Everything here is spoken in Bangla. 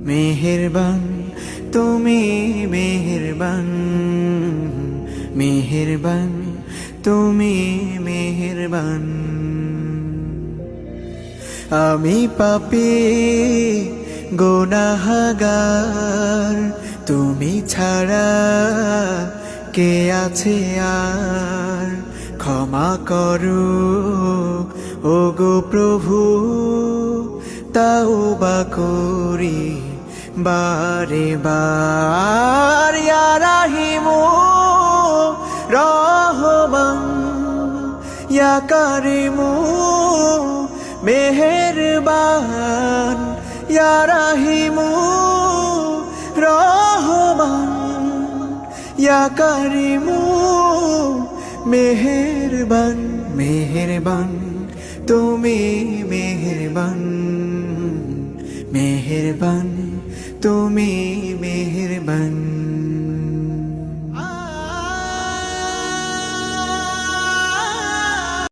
মেহেরবান তুমি মেহেরবান, মেহেরবান তুমি মেহেরবান। আমি পাপী গুনাহগার, তুমি ছাড়া কে আছে আর? ক্ষমা করো ওগো প্রভু, তাওবা করি বারে বার। ইয়া রাহিমু রহমান, ইয়া কারিমু মেহেরবান, ইয়া রাহিমু রহমান, ইয়া কারিমু মেহেরবান। মেহেরবান তুমি মেহেরবান, মেহেরবান তুমি মেহেরবান।